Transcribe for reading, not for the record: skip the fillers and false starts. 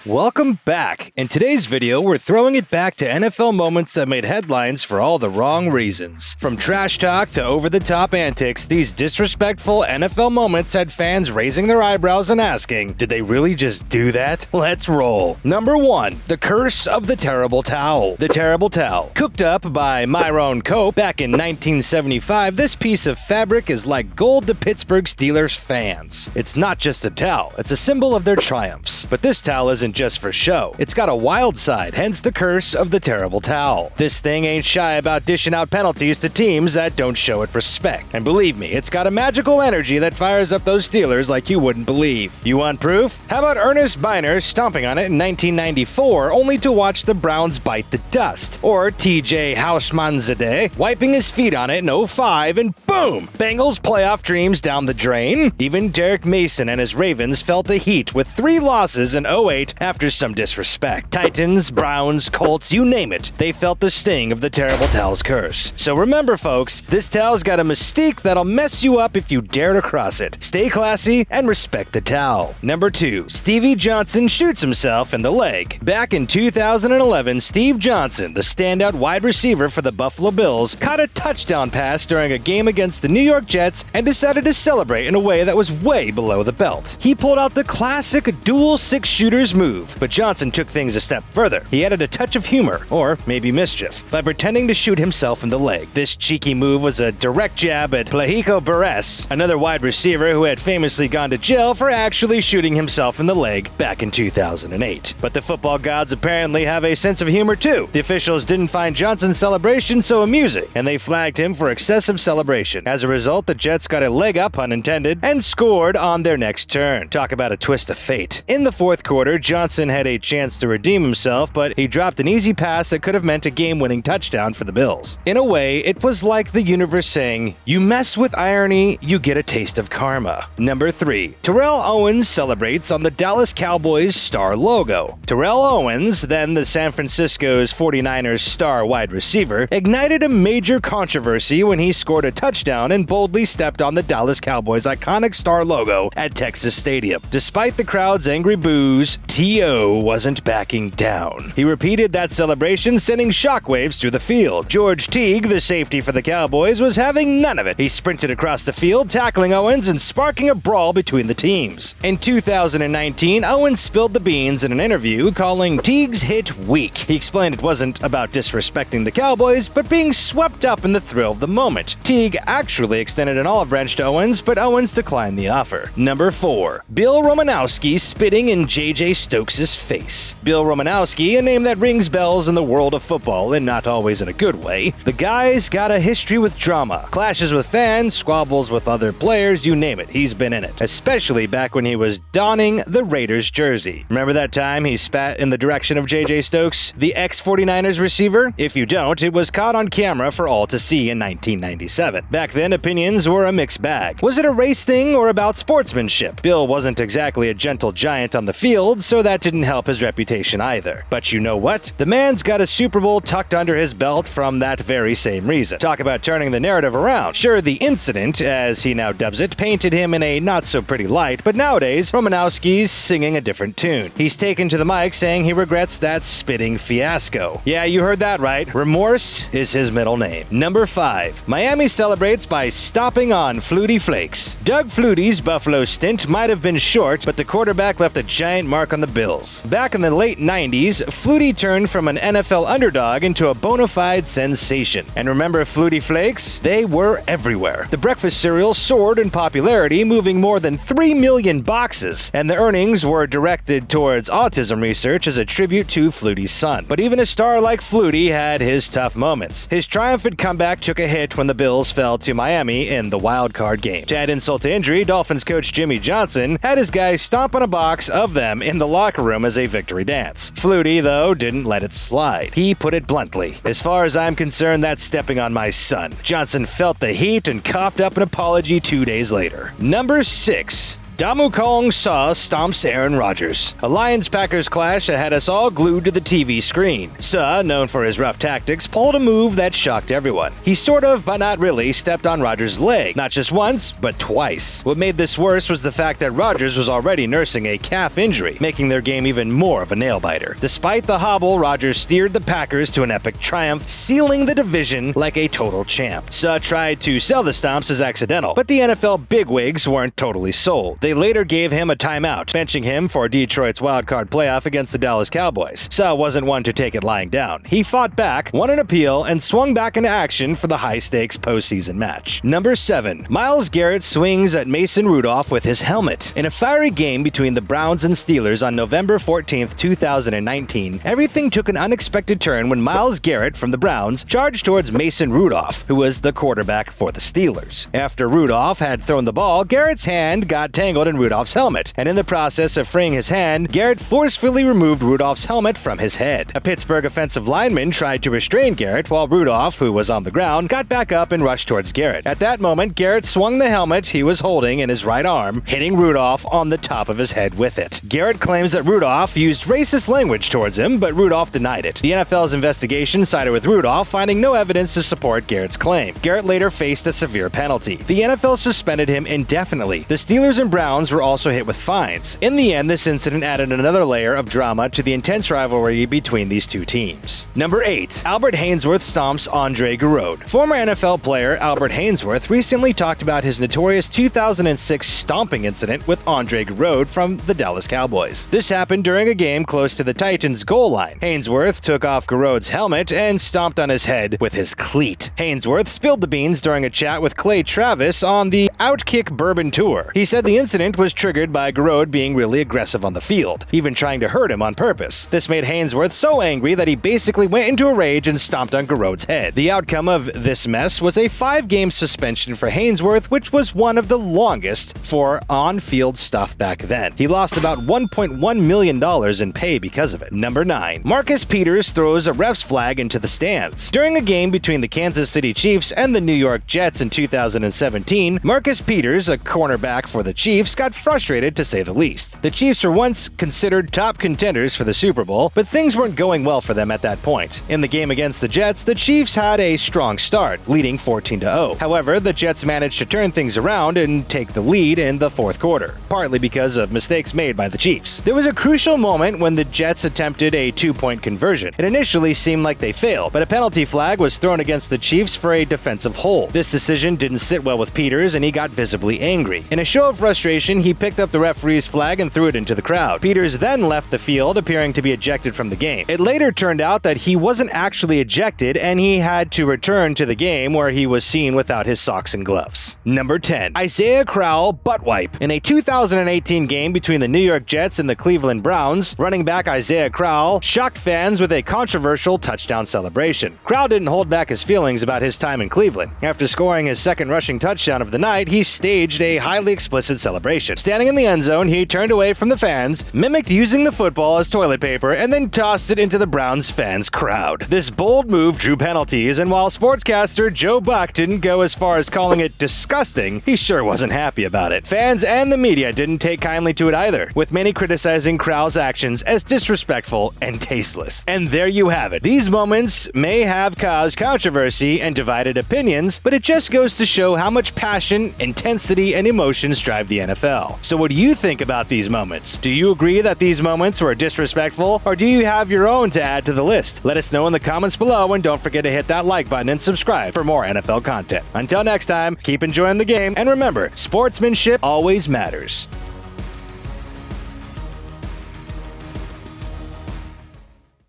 Welcome back. In today's video, we're throwing it back to NFL moments that made headlines for all the wrong reasons. From trash talk to over-the-top antics, these disrespectful NFL moments had fans raising their eyebrows and asking, did they really just do that? Let's roll. Number 1. The Curse of the Terrible Towel. The Terrible Towel. Cooked up by Myron Cope back in 1975, this piece of fabric is like gold to Pittsburgh Steelers fans. It's not just a towel, it's a symbol of their triumphs. But this towel isn't just for show. It's got a wild side, hence the curse of the terrible towel. This thing ain't shy about dishing out penalties to teams that don't show it respect. And believe me, it's got a magical energy that fires up those Steelers like you wouldn't believe. You want proof? How about Ernest Biner stomping on it in 1994 only to watch the Browns bite the dust? Or TJ Hausmanzadeh wiping his feet on it in 05 and boom! Bengals playoff dreams down the drain? Even Derek Mason and his Ravens felt the heat with 3 losses in 08 after some disrespect. Titans, Browns, Colts, you name it, they felt the sting of the terrible towel's curse. So remember folks, this towel's got a mystique that'll mess you up if you dare to cross it. Stay classy and respect the towel. Number 2. Stevie Johnson shoots himself in the leg. Back in 2011, Steve Johnson, the standout wide receiver for the Buffalo Bills, caught a touchdown pass during a game against the New York Jets and decided to celebrate in a way that was way below the belt. He pulled out the classic dual six shooters move, but Johnson took things a step further. He added a touch of humor, or maybe mischief, by pretending to shoot himself in the leg. This cheeky move was a direct jab at Plaxico Burress, another wide receiver who had famously gone to jail for actually shooting himself in the leg back in 2008. But the football gods apparently have a sense of humor too. The officials didn't find Johnson's celebration so amusing, and they flagged him for excessive celebration. As a result, the Jets got a leg up, unintended, and scored on their next turn. Talk about a twist of fate. In the fourth quarter, Johnson had a chance to redeem himself, but he dropped an easy pass that could have meant a game-winning touchdown for the Bills. In a way, it was like the universe saying, you mess with irony, you get a taste of karma. Number 3. Terrell Owens celebrates on the Dallas Cowboys star logo. Terrell Owens, then the San Francisco's 49ers star wide receiver, ignited a major controversy when he scored a touchdown and boldly stepped on the Dallas Cowboys' iconic star logo at Texas Stadium. Despite the crowd's angry boos, T.O. wasn't backing down. He repeated that celebration, sending shockwaves through the field. George Teague, the safety for the Cowboys, was having none of it. He sprinted across the field, tackling Owens and sparking a brawl between the teams. In 2019, Owens spilled the beans in an interview, calling Teague's hit weak. He explained it wasn't about disrespecting the Cowboys, but being swept up in the thrill of the moment. Teague actually extended an olive branch to Owens, but Owens declined the offer. Number 4. Bill Romanowski spitting in JJ Stokess' face. Bill Romanowski, a name that rings bells in the world of football and not always in a good way. The guy's got a history with drama. Clashes with fans, squabbles with other players, you name it, he's been in it. Especially back when he was donning the Raiders jersey. Remember that time he spat in the direction of JJ Stokess, the ex-49ers receiver? If you don't, it was caught on camera for all to see in 1997. Back then, opinions were a mixed bag. Was it a race thing or about sportsmanship? Bill wasn't exactly a gentle giant on the field, so that didn't help his reputation either. But you know what? The man's got a Super Bowl tucked under his belt from that very same reason. Talk about turning the narrative around. Sure, the incident, as he now dubs it, painted him in a not-so-pretty light, but nowadays, Romanowski's singing a different tune. He's taken to the mic saying he regrets that spitting fiasco. Yeah, you heard that right. Remorse is his middle name. Number 5. Miami celebrates by stopping on Flutie flakes. Doug Flutie's Buffalo stint might have been short, but the quarterback left a giant mark on the Bills. Back in the late 90s, Flutie turned from an NFL underdog into a bona fide sensation. And remember Flutie Flakes? They were everywhere. The breakfast cereal soared in popularity, moving more than 3 million boxes, and the earnings were directed towards autism research as a tribute to Flutie's son. But even a star like Flutie had his tough moments. His triumphant comeback took a hit when the Bills fell to Miami in the wild card game. To add insult to injury, Dolphins coach Jimmy Johnson had his guys stomp on a box of them in the locker room as a victory dance. Flutie, though, didn't let it slide. He put it bluntly, "As far as I'm concerned, that's stepping on my son." Johnson felt the heat and coughed up an apology 2 days later. Number 6. Damukong saw Stomps Aaron Rodgers. A Lions-Packers clash that had us all glued to the TV screen. Suh, known for his rough tactics, pulled a move that shocked everyone. He sort of, but not really, stepped on Rodgers' leg. Not just once, but twice. What made this worse was the fact that Rodgers was already nursing a calf injury, making their game even more of a nail-biter. Despite the hobble, Rodgers steered the Packers to an epic triumph, sealing the division like a total champ. Suh tried to sell the Stomps as accidental, but the NFL bigwigs weren't totally sold. They later gave him a timeout, benching him for Detroit's wildcard playoff against the Dallas Cowboys. Suh wasn't one to take it lying down. He fought back, won an appeal, and swung back into action for the high-stakes postseason match. Number 7. Myles Garrett swings at Mason Rudolph with his helmet. In a fiery game between the Browns and Steelers on November 14, 2019, everything took an unexpected turn when Myles Garrett from the Browns charged towards Mason Rudolph, who was the quarterback for the Steelers. After Rudolph had thrown the ball, Garrett's hand got tangled in Rudolph's helmet, and in the process of freeing his hand, Garrett forcefully removed Rudolph's helmet from his head. A Pittsburgh offensive lineman tried to restrain Garrett while Rudolph, who was on the ground, got back up and rushed towards Garrett. At that moment, Garrett swung the helmet he was holding in his right arm, hitting Rudolph on the top of his head with it. Garrett claims that Rudolph used racist language towards him, but Rudolph denied it. The NFL's investigation sided with Rudolph, finding no evidence to support Garrett's claim. Garrett later faced a severe penalty. The NFL suspended him indefinitely. The Steelers and Browns were also hit with fines. In the end, this incident added another layer of drama to the intense rivalry between these two teams. Number 8. Albert Haynesworth stomps DAndre Garud. Former NFL player Albert Haynesworth recently talked about his notorious 2006 stomping incident with DAndre Garud from the Dallas Cowboys. This happened during a game close to the Titans' goal line. Haynesworth took off Garud's helmet and stomped on his head with his cleat. Haynesworth spilled the beans during a chat with Clay Travis on the Outkick Bourbon Tour. He said the incident was triggered by Garud being really aggressive on the field, even trying to hurt him on purpose. This made Haynesworth so angry that he basically went into a rage and stomped on Garud's head. The outcome of this mess was a 5-game suspension for Haynesworth, which was one of the longest for on-field stuff back then. He lost about $1.1 million in pay because of it. Number 9. Marcus Peters throws a ref's flag into the stands. During a game between the Kansas City Chiefs and the New York Jets in 2017, Marcus Peters, a cornerback for the Chiefs, got frustrated to say the least. The Chiefs were once considered top contenders for the Super Bowl, but things weren't going well for them at that point. In the game against the Jets, the Chiefs had a strong start, leading 14-0. However, the Jets managed to turn things around and take the lead in the fourth quarter, partly because of mistakes made by the Chiefs. There was a crucial moment when the Jets attempted a 2-point conversion. It initially seemed like they failed, but a penalty flag was thrown against the Chiefs for a defensive hold. This decision didn't sit well with Peters, and he got visibly angry. In a show of frustration, he picked up the referee's flag and threw it into the crowd. Peters then left the field, appearing to be ejected from the game. It later turned out that he wasn't actually ejected, and he had to return to the game where he was seen without his socks and gloves. Number 10. Isaiah Crowell butt wipe. In a 2018 game between the New York Jets and the Cleveland Browns, running back Isaiah Crowell shocked fans with a controversial touchdown celebration. Crowell didn't hold back his feelings about his time in Cleveland. After scoring his second rushing touchdown of the night, he staged a highly explicit celebration. Standing in the end zone, he turned away from the fans, mimicked using the football as toilet paper, and then tossed it into the Browns fans' crowd. This bold move drew penalties, and while sportscaster Joe Buck didn't go as far as calling it disgusting, he sure wasn't happy about it. Fans and the media didn't take kindly to it either, with many criticizing Crowell's actions as disrespectful and tasteless. And there you have it. These moments may have caused controversy and divided opinions, but it just goes to show how much passion, intensity, and emotions drive the NFL. So what do you think about these moments? Do you agree that these moments were disrespectful, or do you have your own to add to the list? Let us know in the comments below, and don't forget to hit that like button and subscribe for more NFL content. Until next time, keep enjoying the game, and remember, sportsmanship always matters.